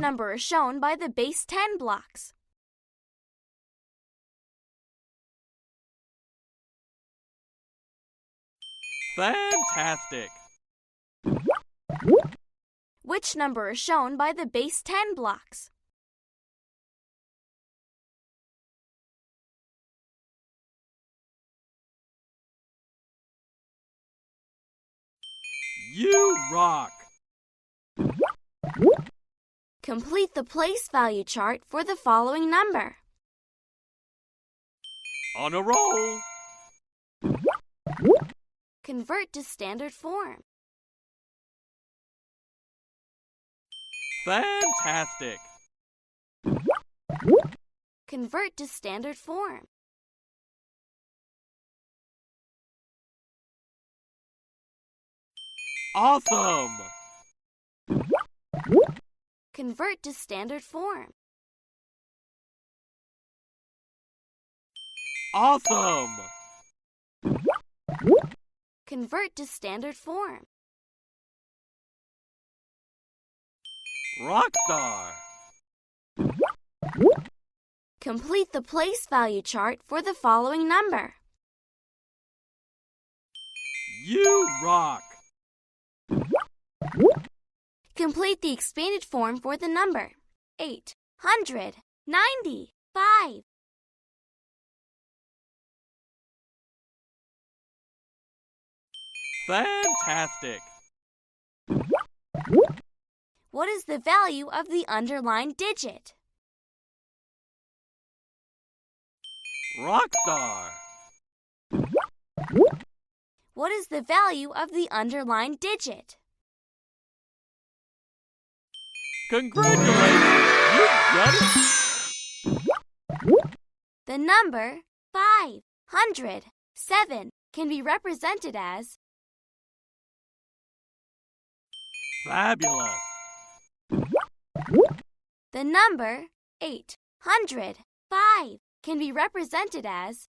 number is shown by the base 10 blocks? Fantastic! Which number is shown by the base 10 blocks? You rock! Complete the place value chart for the following number. On a roll! Convert to standard form. Fantastic! Convert to standard form. Awesome! Convert to standard form. Awesome! Convert to standard form. Rockstar! Complete the place value chart for the following number. You rock! Complete the expanded form for the number 895. Fantastic! What is the value of the underlined digit? Rockstar! What is the value of the underlined digit? Congratulations! You've done it! The number 507 can be represented as Fabulous! the number 805 can be represented as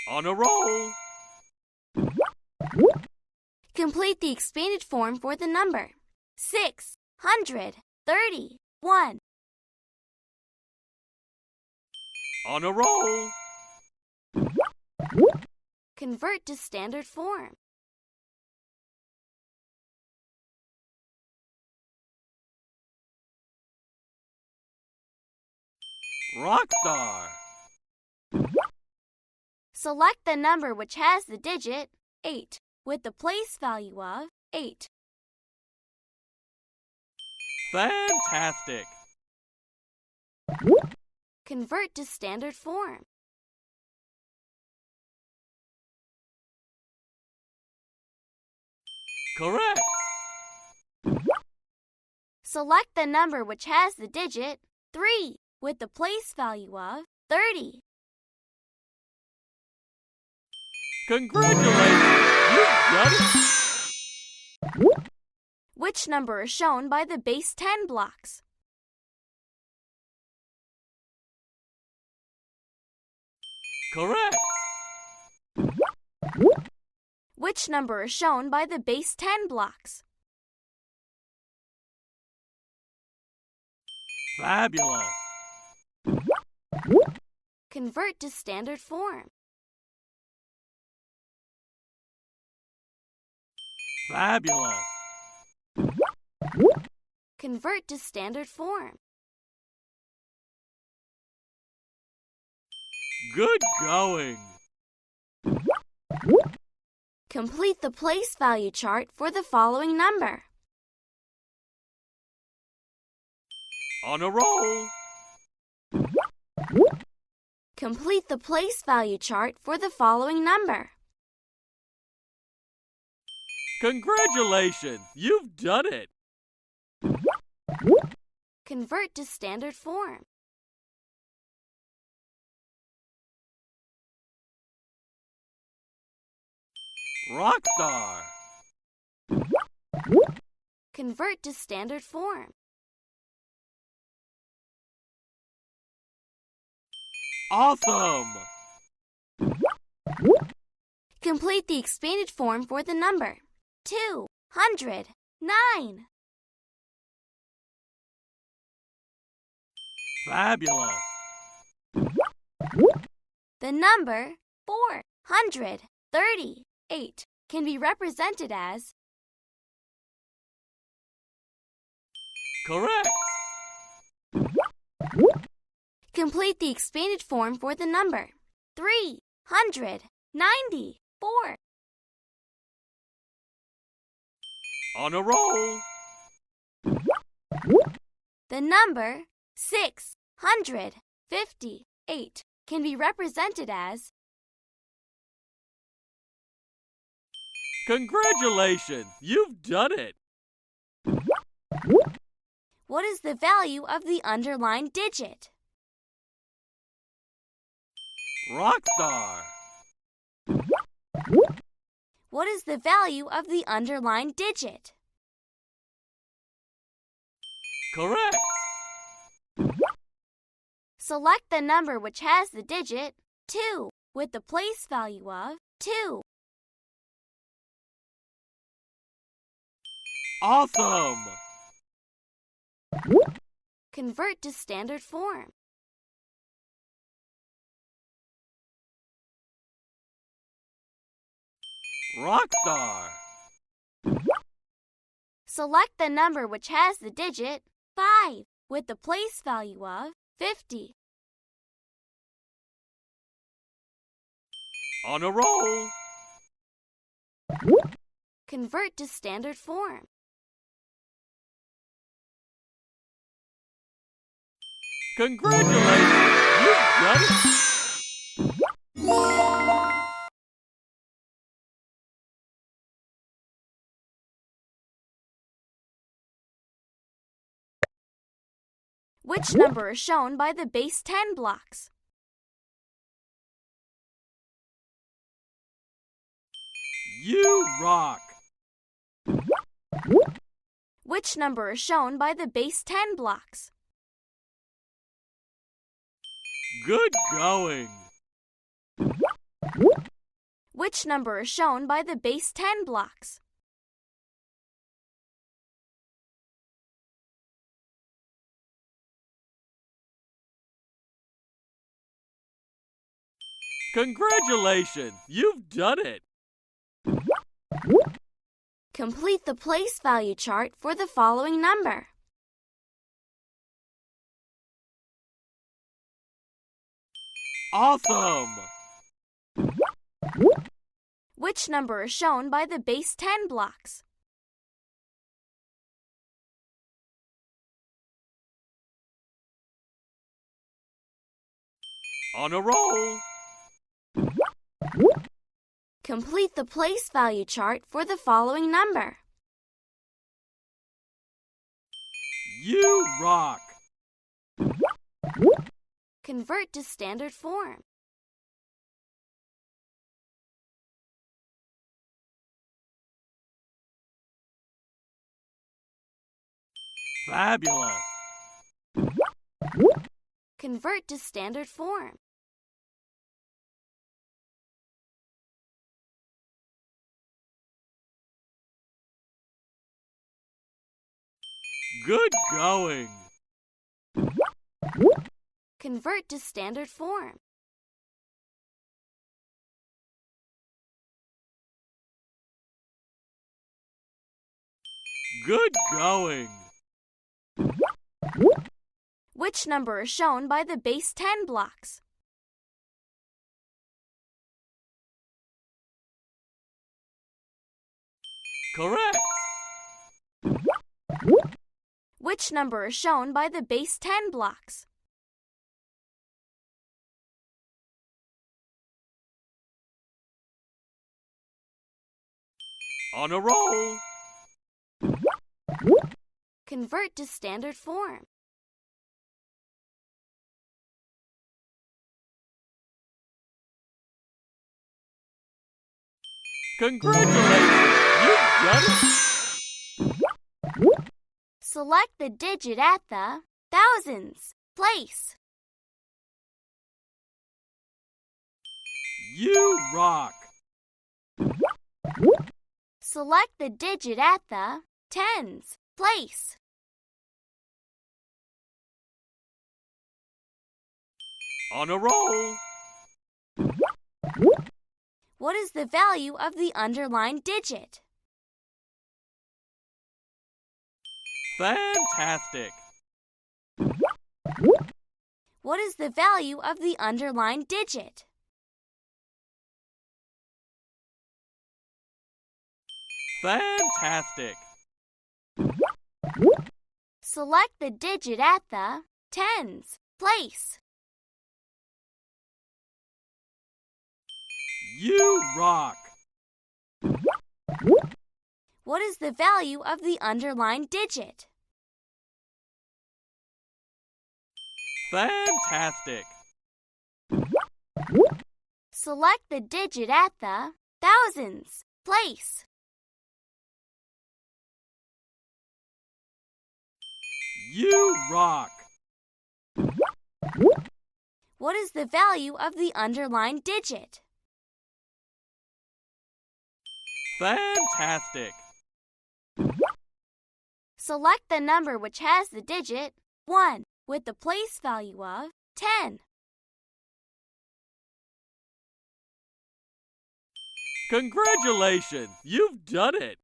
On a roll! Complete the expanded form for the number 631. On a roll! Convert to standard form. Rockstar! Select the number which has the digit 8 with the place value of 8. Fantastic! Convert to standard form. Correct! Select the number which has the digit 3 with the place value of 30. Congratulations! You've done it! Which number is shown by the base 10 blocks? Correct! Which number is shown by the base 10 blocks? Fabulous! Convert to standard form. Fabulous! Convert to standard form. Good going! Complete the place value chart for the following number. On a roll! Complete the place value chart for the following number. Congratulations! You've done it! Convert to standard form. Rockstar! Convert to standard form. Awesome! Complete the expanded form for the number 200. 9. Fabulous! The number 438 can be represented as Correct! Complete the expanded form for the number 394. On a roll! The number 658 can be represented as Congratulations! You've done it! What is the value of the underlined digit? Rockstar! What is the value of the underlined digit? Correct! Select the number which has the digit 2 with the place value of 2. Awesome! Convert to standard form. Rockstar! Select the number which has the digit 5 with the place value of 50. On a roll! Convert to standard form. Congratulations! You've done it! Which number is shown by the base 10 blocks? You rock! Which number is shown by the base 10 blocks? Good going! Which number is shown by the base 10 blocks? Congratulations! You've done it! Complete the place value chart for the following number. Awesome! Which number is shown by the base 10 blocks? On a roll! Complete the place value chart for the following number. You rock! Convert to standard form. Fabulous! Convert to standard form. Good going! Convert to standard form. Good going! Which number is shown by the base 10 blocks? Correct! Which number is shown by the base 10 blocks? On a roll! Convert to standard form. Congratulations! You've done it! Select the digit at the thousands place. You rock! Select the digit at the tens, place. On a roll. What is the value of the underlined digit? Fantastic. What is the value of the underlined digit? Fantastic. Select the digit at the tens place. You rock. What is the value of the underlined digit? Fantastic. Select the digit at the thousands place. You rock. What is the value of the underlined digit? Fantastic. Select the number which has the digit 1 with the place value of 10. Congratulations! You've done it!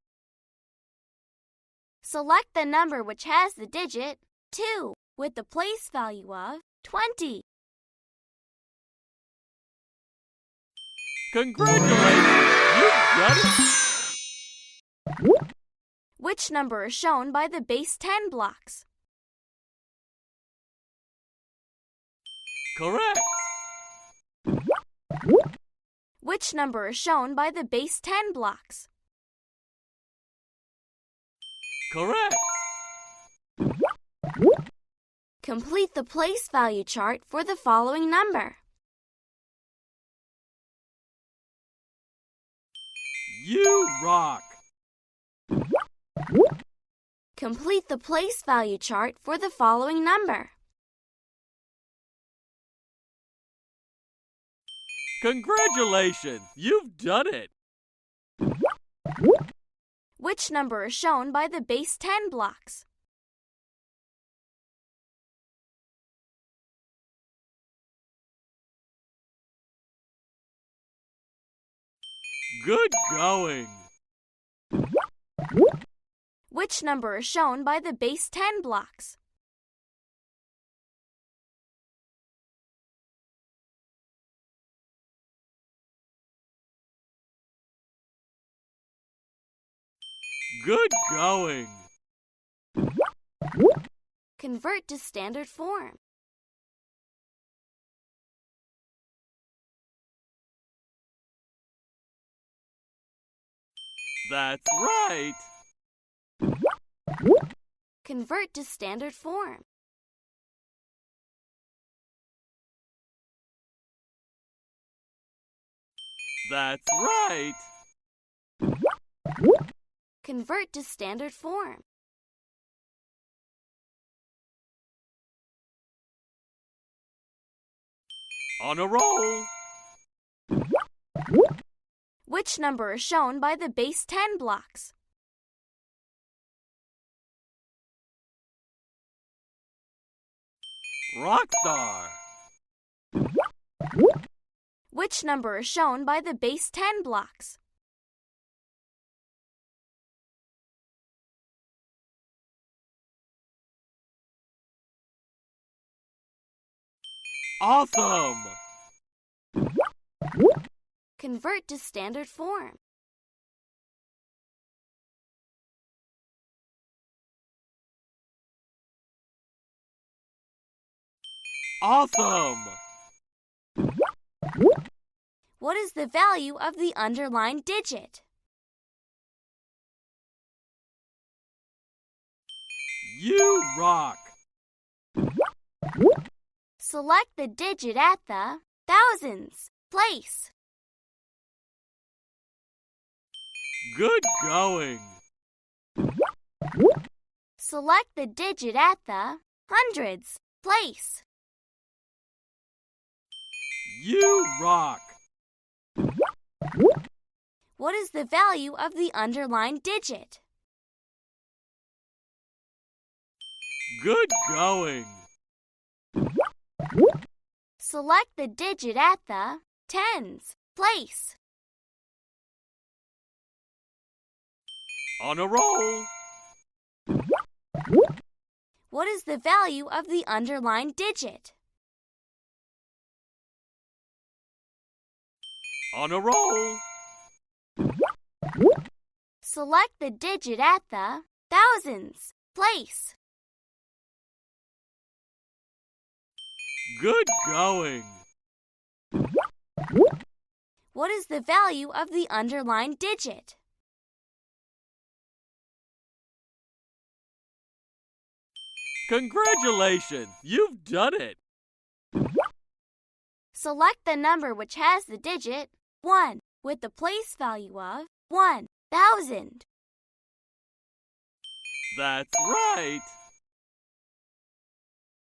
Select the number which has the digit 2 with the place value of 20. Congratulations! You've done it! Which number is shown by the base 10 blocks? Correct! Which number is shown by the base 10 blocks? Correct! Complete the place value chart for the following number. You rock! Complete the place value chart for the following number. Congratulations! You've done it! Which number is shown by the base 10 blocks? Good going! Which number is shown by the base 10 blocks? Good going! Convert to standard form. That's right! Convert to standard form. That's right! Convert to standard form. On a roll! Which number is shown by the base 10 blocks? Rockstar! Which number is shown by the base 10 blocks? Awesome! Convert to standard form. Awesome! What is the value of the underlined digit? You rock! Select the digit at the thousands place. Good going! Select the digit at the hundreds place. You rock! What is the value of the underlined digit? Good going. Select the digit at the tens place. On a roll. What is the value of the underlined digit? On a roll. Select the digit at the thousands place. Good going. What is the value of the underlined digit? Congratulations, you've done it. Select the number which has the digit 1 with the place value of 1,000. That's right.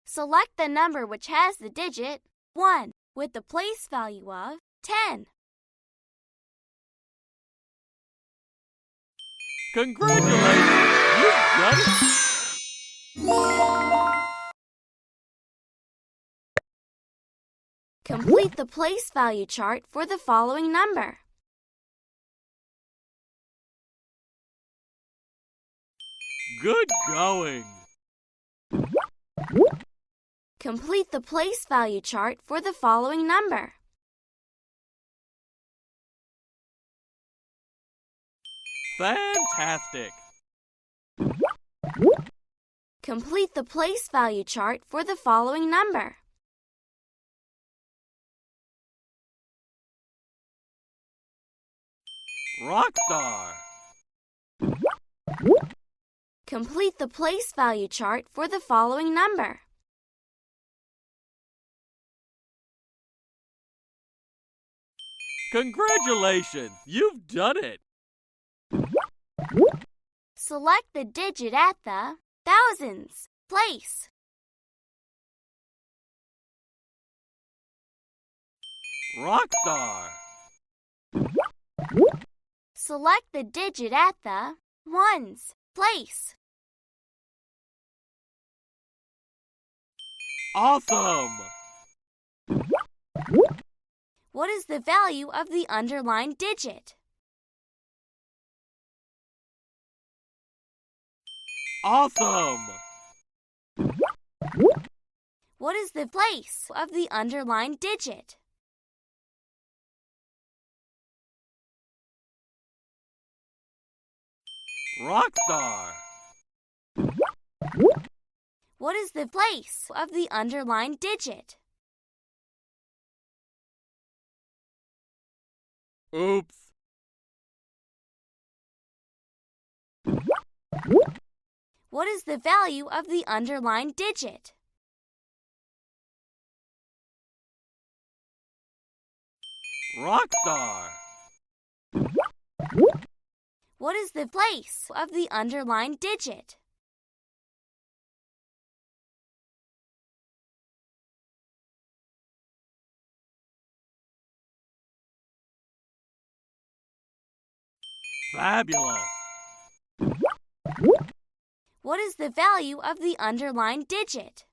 Select the number which has the digit 1 with the place value of 10. Congratulations, you've done it. Complete the place value chart for the following number. Good going. Complete the place value chart for the following number. Fantastic. Complete the place value chart for the following number. Rockstar. Complete the place value chart for the following number. Congratulations, you've done it. Select the digit at the thousands place. Rockstar. Select the digit at the ones place. Awesome. What is the value of the underlined digit? Awesome. What is the place of the underlined digit? Rockstar. What is the place of the underlined digit? Oops. What is the value of the underlined digit? Rockstar. What is the place of the underlined digit? Fabulous. What is the value of the underlined digit?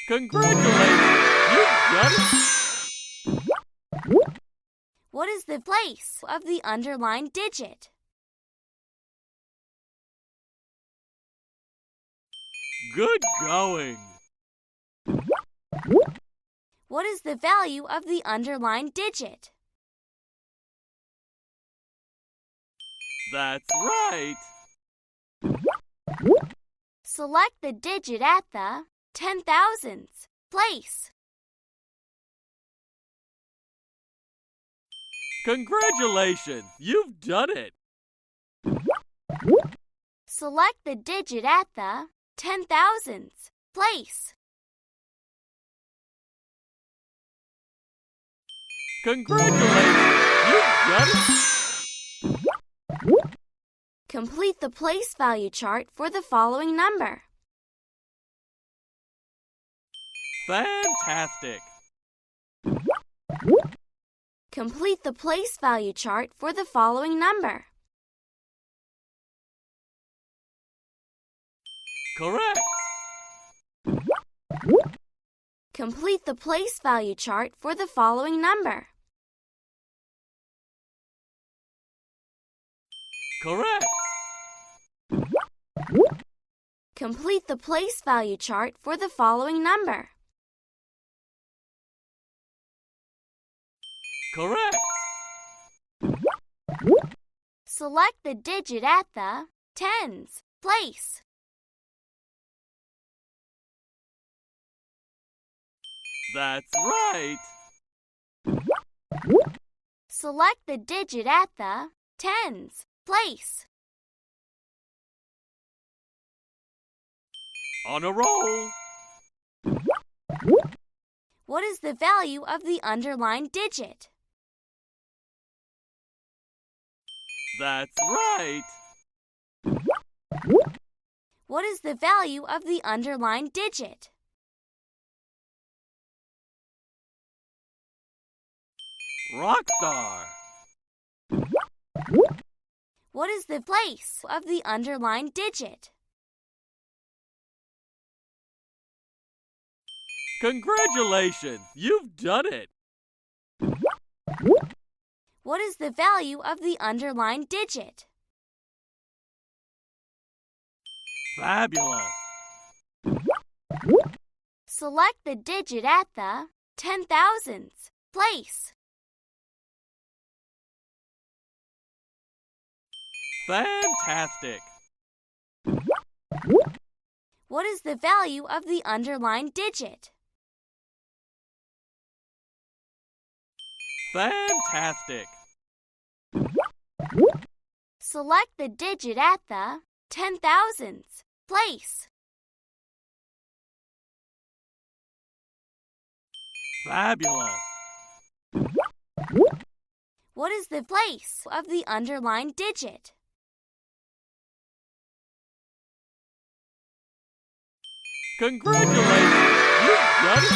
Congratulations, you've done it. What is the place of the underlined digit? Good going. What is the value of the underlined digit? That's right. Select the digit at the 10,000s place. Congratulations, you've done it. Select the digit at the 10,000s place. Congratulations, you've done it. Complete the place value chart for the following number. Fantastic. Complete the place value chart for the following number. Correct. Complete the place value chart for the following number. Correct. Complete the place value chart for the following number. Correct. Select the digit at the tens place. That's right. Select the digit at the tens place. On a roll. What is the value of the underlined digit? That's right. What is the value of the underlined digit? Rockstar. What is the place of the underlined digit? Congratulations! You've done it! What is the value of the underlined digit? Fabulous! Select the digit at the 10,000s place. Fantastic! What is the value of the underlined digit? Fantastic! Select the digit at the 10,000s place. Fabulous! What is the place of the underlined digit? Congratulations! You've done it!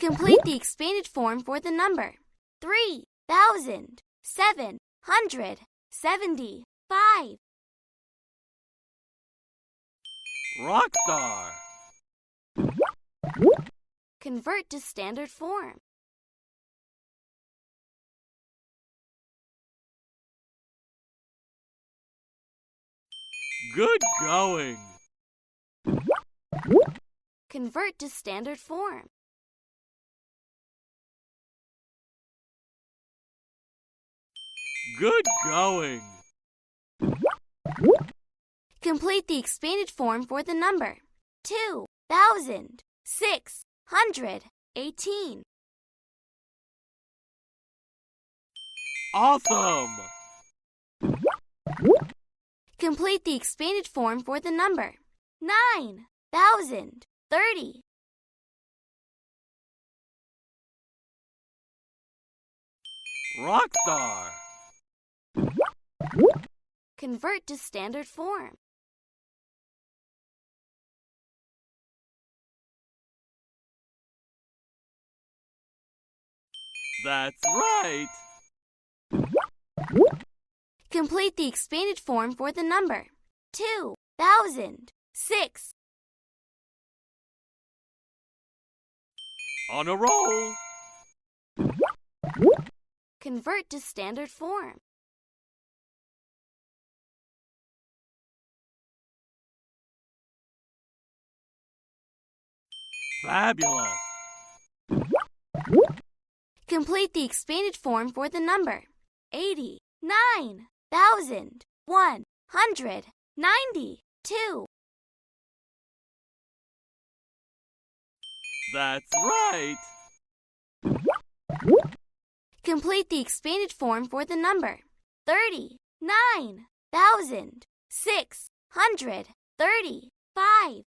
Complete the expanded form for the number 3,775. Rockstar! Convert to standard form. Good going! Convert to standard form. Good going! Complete the expanded form for the number 2,618. Awesome! Complete the expanded form for the number 9,030. Rockstar! Convert to standard form. That's right! Complete the expanded form for the number 2,006. On a roll! Convert to standard form. Fabulous! Complete the expanded form for the number 89,192. That's right! Complete the expanded form for the number 39,635.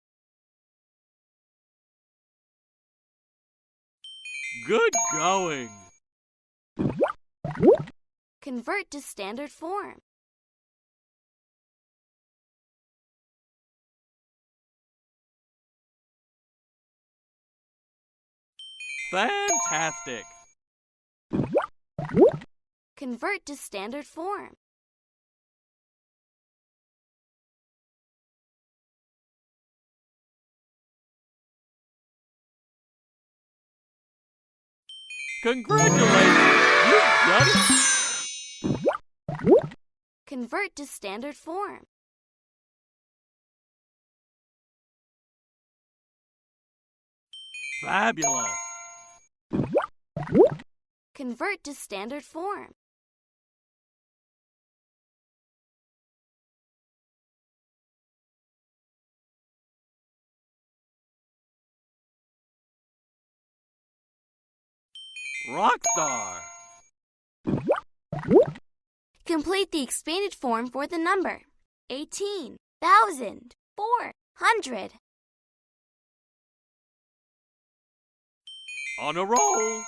Good going! Convert to standard form. Fantastic! Convert to standard form. Congratulations! You've done it! Convert to standard form. Fabulous! Convert to standard form. Rockstar! Complete the expanded form for the number 18,400. On a roll!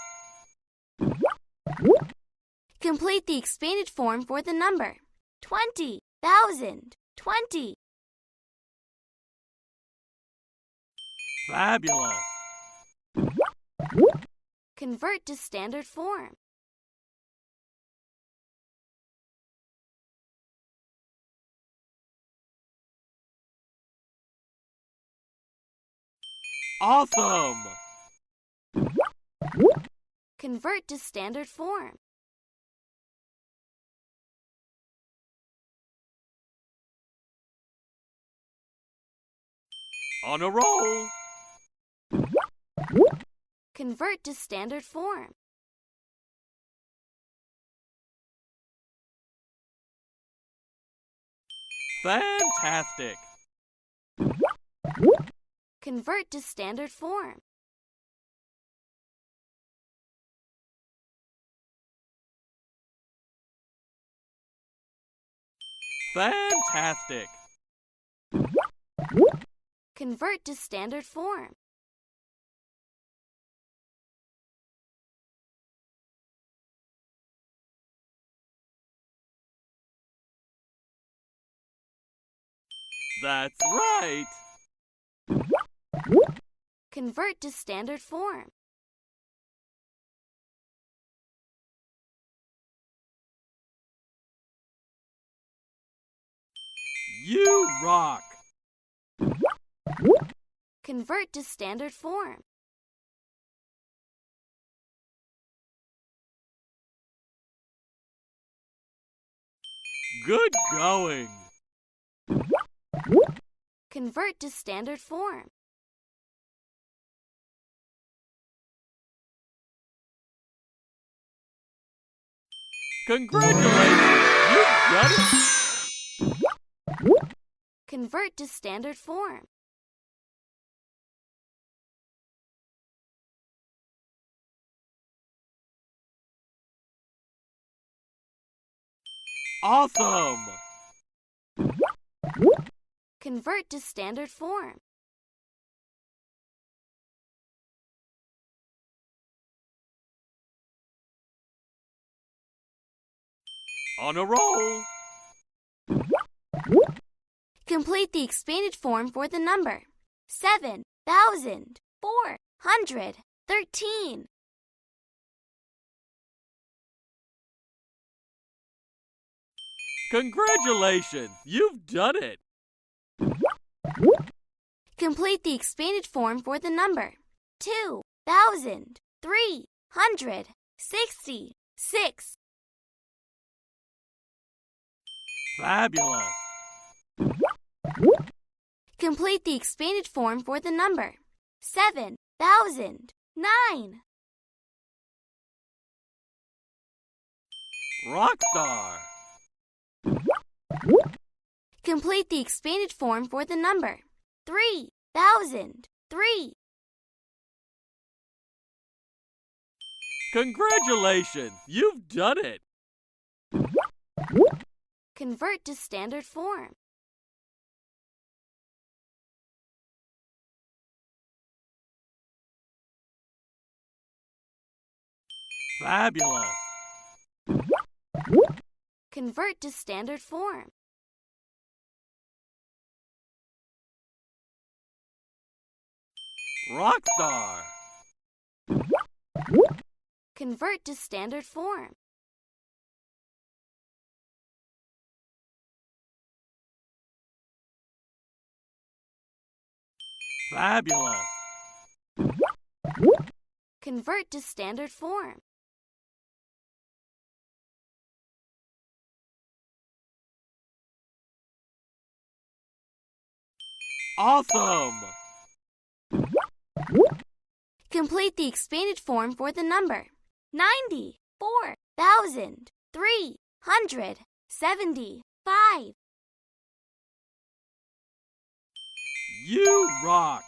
Complete the expanded form for the number 20,020. Fabulous! Convert to standard form. Awesome! Convert to standard form. On a roll! Convert to standard form. Fantastic! Convert to standard form. Fantastic! Convert to standard form. That's right! Convert to standard form. You rock! Convert to standard form. Good going! Convert to standard form. Congratulations! You've done it! Convert to standard form. Awesome! Convert to standard form. On a roll! Complete the expanded form for the number 7,413. Congratulations! You've done it! Complete the expanded form for the number 2,366. Fabulous! Complete the expanded form for the number 7,009. Rockstar! Complete the expanded form for the number 3,003. Congratulations! You've done it! Convert to standard form. Fabulous! Convert to standard form. Rockstar! Convert to standard form. Fabulous. Convert to standard form. Awesome. Complete the expanded form for the number 94,375. You rock.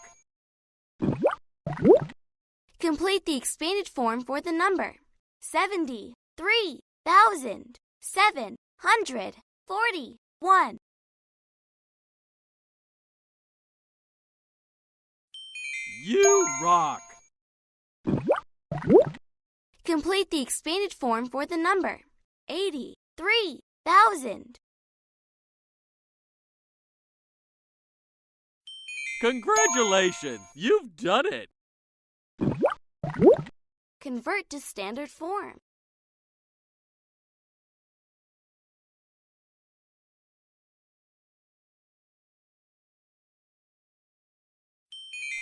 Complete the expanded form for the number 73,741. You rock. Complete the expanded form for the number 83,000. Congratulations, you've done it. Convert to standard form.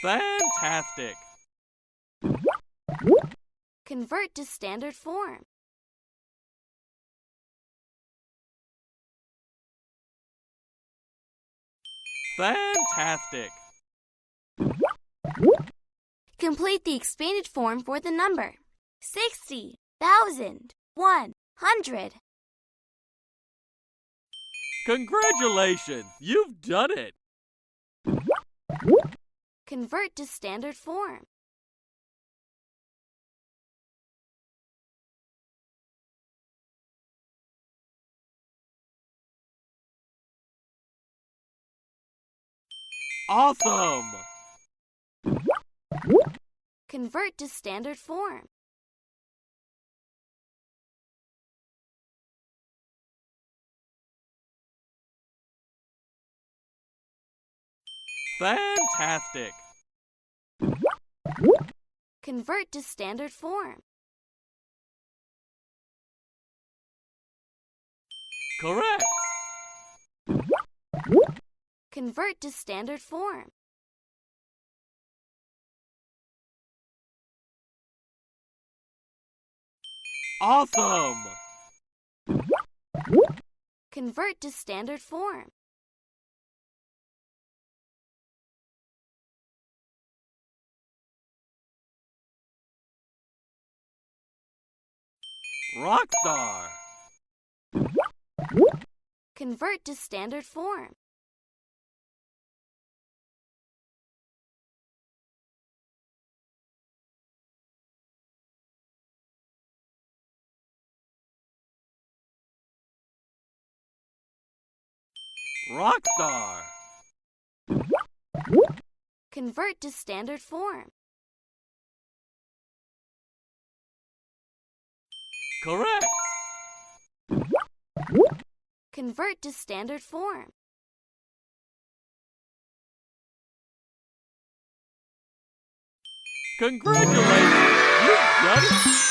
Fantastic. Convert to standard form. Fantastic. Complete the expanded form for the number 60,100. Congratulations, you've done it. Convert to standard form. Awesome. Convert to standard form. Fantastic. Convert to standard form. Correct. Convert to standard form. Awesome. Convert to standard form. Rockstar. Convert to standard form. Rockstar. Convert to standard form. Correct. Convert to standard form. Congratulations, you've done it.